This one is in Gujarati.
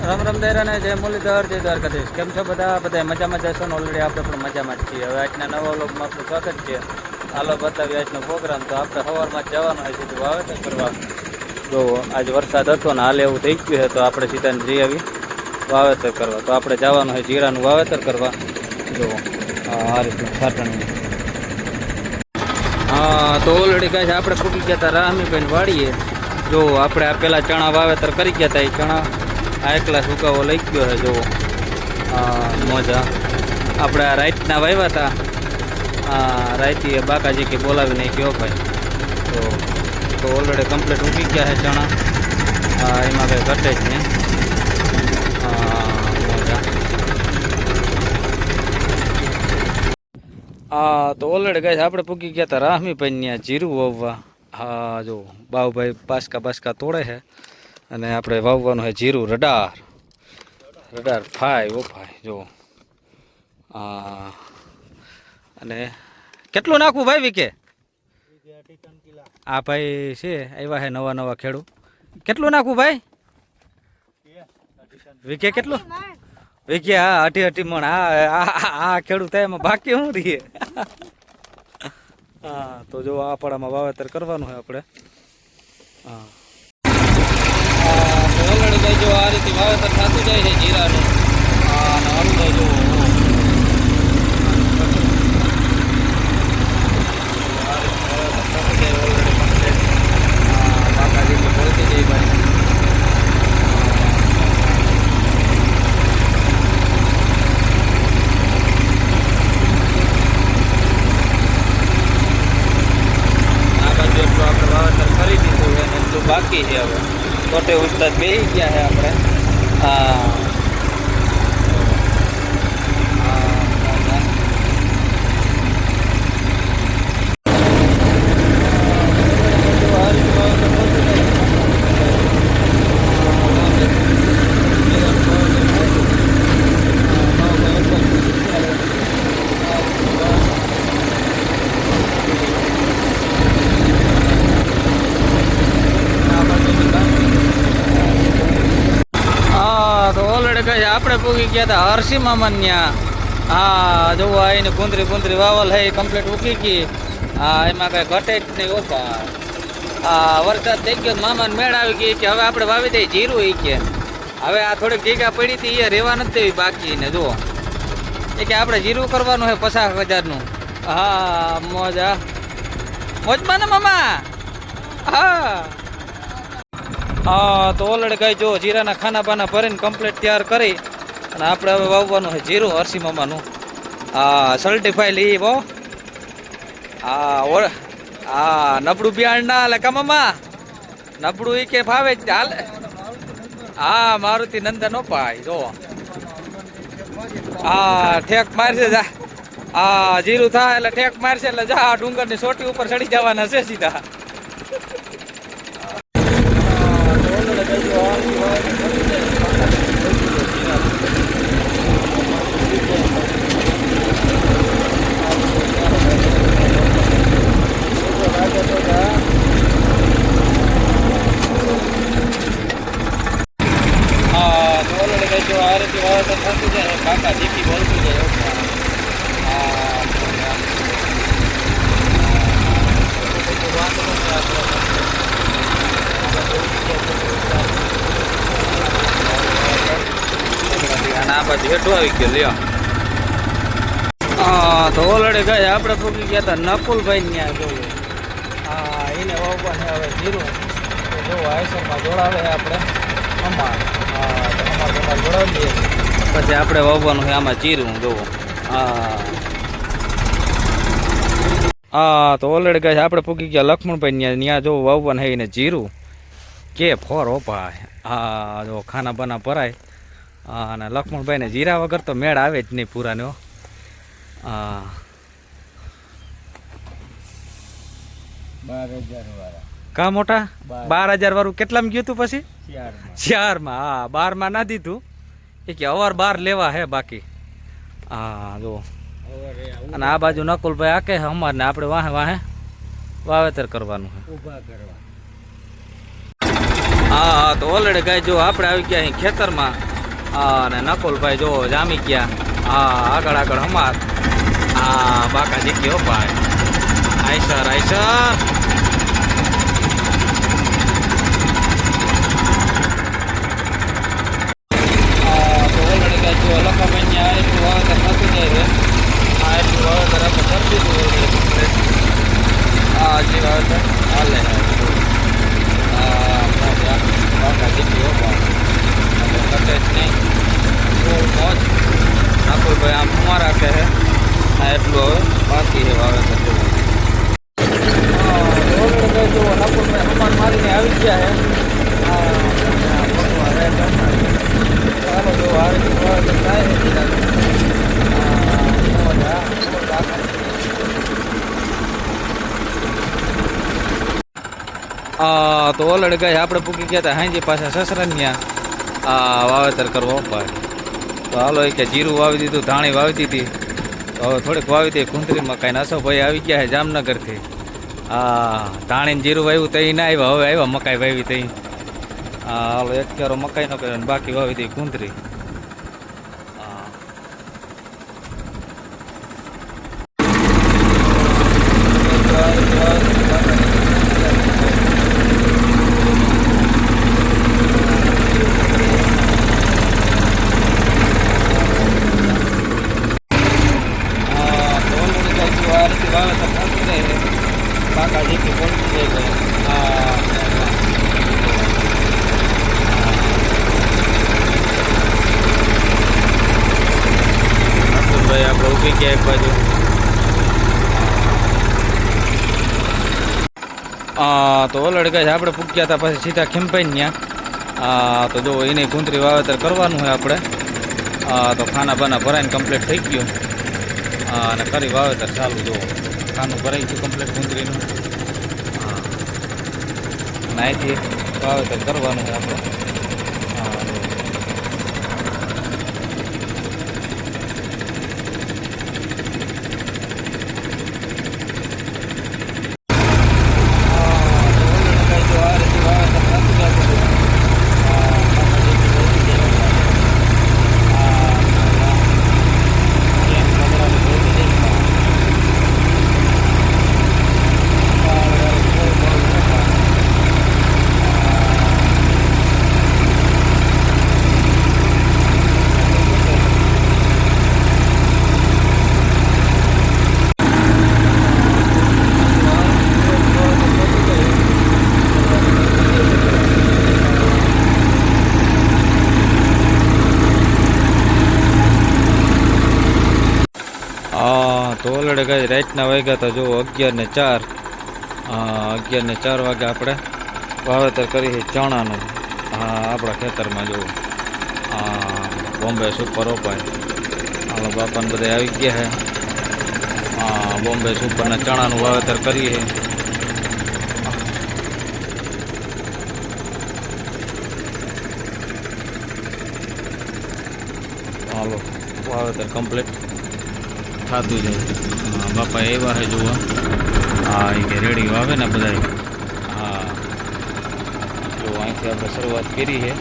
રામ રામ દૈરાને જય મુરલીધર જય દ્વારકાધીશ. કેમ છો બધા મજામાં જશો ને? ઓલરેડી આપણે પણ મજામાં જ છીએ. હવે આજના નવા વ્લોગમાં આપણું સ્વાગત છે. હાલો બતાવીએ આજનો પ્રોગ્રામ. તો આપણે સવારમાં જ જવાનું હોય સીધું વાવેતર કરવા. જો આજ વરસાદ હતો ને હાલ એવું થઈ ગયું છે તો આપણે સીધા જઈ આવી વાવેતર કરવા. તો આપણે જવાનું હોય જીરાનું વાવેતર કરવા. જો આ રીતનું છાટણી. હા તો ઓલરેડી કહે છે આપણે ફૂટી ગયા હતા રામીભાઈ વાડીએ. જો આપણે આ પેલા ચણા વાવેતર કરી ગયા હતા. એ ચણા આ એકલા સુકાવો લઈ ગયો છે. જુઓ મોજા આપણે આ રાઈટના વાવ્યા હતા. રાઈતી બાકાજી કે બોલાવી નહીં ગયો ભાઈ. તો ઓલરેડી કમ્પ્લીટ ઉગી ગયા છે ચણા. એમાં કંઈ ઘટે જ નહીં. મોજા તો ઓલરેડી ગાય આપણે પૂગી ગયા હતા રામીભાઈ ત્યાં જીરું વાવવા. હા જો બાવભાઈ બાસકા તોડે છે અને આપણે વાવવાનું છે જીરું રડાર ફાય ઓ ફાય. જો અને કેટલું નાખવું ભાઈ વિકે? આ ભાઈ છે આવ્યા છે નવા ખેડૂત. કેટલું નાખવું ભાઈ વિકે? કેટલું વિકે? હા 8 મણ. આ ખેડૂત થાય એમાં બાકી શું રહીએ. હા તો જો આ પાડામાં વાવેતર કરવાનું હોય આપણે. હા ઓલરેડી કઈ જો આ રીતે વાવેતર થતું જાય છે જીરાનું. અને હળું થાય જો બાકી છે. હવે કોટે ઉસ્તાદ બેસી ગયા છે આપણે. આપણે પૂગી ગયા હતા હરસી મામા ત્યાં. હા જોવો આવીને ગુંદરી વાવલ હે કમ્પ્લીટ ઉગી ગઈ. હા એમાં કઈ ઘટે જ નહીં ઓછા. હા વરસાદ થઈ ગયો મામાને મેળ આવી ગઈ કે હવે આપણે વાવી દઈએ જીરું. એ કે હવે આ થોડીક જગ્યા પડી હતી એ રહેવા નથી દેવી બાકી ને. જુઓ એ કે આપણે જીરું કરવાનું છે 50,000નું. હા મોજમાં ને મામા. હા તો ઓલરેડી કઈ જો જીરાના ખાના બાના ભરીને કમ્પ્લીટ તૈયાર કરી અને આપણે હવે વાવવાનું છે જીરું હરસી મામાનું. હા સર્ટિફાઈ લઈ બહુ. હા નબળું બિયાણ ના હાલે કા મામા? નબળું એ કે ફાવે જ હાલે. હા મારુતિ નંદન નો પાય. જો હા ઠેક મારશે જા. હા જીરું થાય એટલે ઠેક મારશે એટલે જા ડુંગરની ચોટી ઉપર ચડી જવાના છે સીધા. આ રીતે વાવેતર થતું જાય કાકા જીપી બોલતું જાય. આ બાજુ હેઠું આવી ગયો લ્યો. હા તો ઓલરેડી ગયા આપણે પૂગી ગયા હતા નકુલભાઈ ત્યાં. જોયું હા એને વાવવા છે હવે જીરું. તો જો આયસરમાં જોડાવે છે આપણે અમાર. જોડાવીએ પછી આપણે વાવવાનું છે આમાં જીરું. જોવો હા તો ઓલરેડી કહે આપણે પૂગી ગયા લક્ષ્મણભાઈ ત્યાં જો વાવવાનું છે એને જીરું. કે ફોર ઓપા. હા જો ખાના બાના ભરાય. અને લક્ષ્મણભાઈને જીરા વગર તો મેળ આવે જ નહીં પૂરાનો. હા 12,000 કા મોટા 12,000 વાળું કેટલામાં ગયું તું? પછી 4માં. હા 12માં ના દીધું એ કે અવાર 12 લેવા હે બાકી. હા જો અને આ બાજુ નકુલભાઈ આકે અમારને આપણે વાહે વાવેતર કરવાનું છે. હા તો ઓલરેડી ગાય જો આપણે આવી ગયા અહીં ખેતરમાં અને નકુલભાઈ જો જામી ગયા. હા, આગળ આગળ અમાર. હા, બાકા જીકી હો ભાઈ. Eicher Eicher. તો ઓલરેડી કાંઈ જો લખાભાઈ આ એટલું વાવેતર નથી જાય છે. આ એટલું વાવેતર આપણે કરી દીધું. આ જે વાવેતર હાલે બાકા જીકી હો ભાઈ. કટે જ નહીં. બહુ મોજ. નકુલભાઈ આમ હુંમાં રાખે છે. આ એટલું હવે બાકી છે વાવેતર જેવું. ઓલરેડી જો નકુલભાઈ હમાન મારીને આવી ગયા છે. ચાલો જો આવી રીતે વાવેતર થાય છે. તો ઓલરેડી ગાય આપણે પૂકી ગયા હતા હાંજી પાછા સસરાન્યા વાવેતર કરવો ભાઈ. તો હાલો કે જીરું વાવી દીધું, ધાણી વાવી દીધી. તો હવે થોડીક વાવી દઈએ કુંતરીમાં. કાંઈ નસોભાઈ આવી ગયા છે જામનગરથી. ધાણીને જીરું વાવ્યું તઈ ના આવ્યા, હવે આવ્યા મકાઈ વાવી તઈ. હાલો એક ક્યારો મકાઈ નો કર્યો, બાકી વાવી દઈએ કુંતરી. બાકા જીકી પહોંચી જાય ભાઈ. આપણે ઉભી ગયા એક બાજુ. તો ઓલરેડી ગાય આપણે પૂગ્યા હતા પછી સીધા ખીમભાઈ ત્યાં. તો જો એને કુંતરી વાવેતર કરવાનું હોય આપણે. તો ખાના બાના ભરાઈને કમ્પ્લીટ થઈ ગયું. અને કરી વાવેતર ચાલુ. જો ખાનું ભરાઈ ગયું કમ્પ્લીટ કુંતરીનું. અને અહીંથી વાવેતર કરવાનું હોય આપણે. તો ઓલરેડી ગઈ રાતના વાગ્યા હતા જો 11:04. 11:04 વાગે આપણે વાવેતર કરી છે ચણાનું. આપણા ખેતરમાં જો બોમ્બે સુપર ઓપાય. હાલો બાપાને બધા આવી ગયા છે. બોમ્બે સુપરના ચણાનું વાવેતર કરીએ. હાલો વાવેતર કમ્પ્લીટ થતું જાય. બાપા એવા છે જોવા. એ કે રેડી વાવે ને બધા. જો અહીંથી આપણે શરૂઆત કરી છે.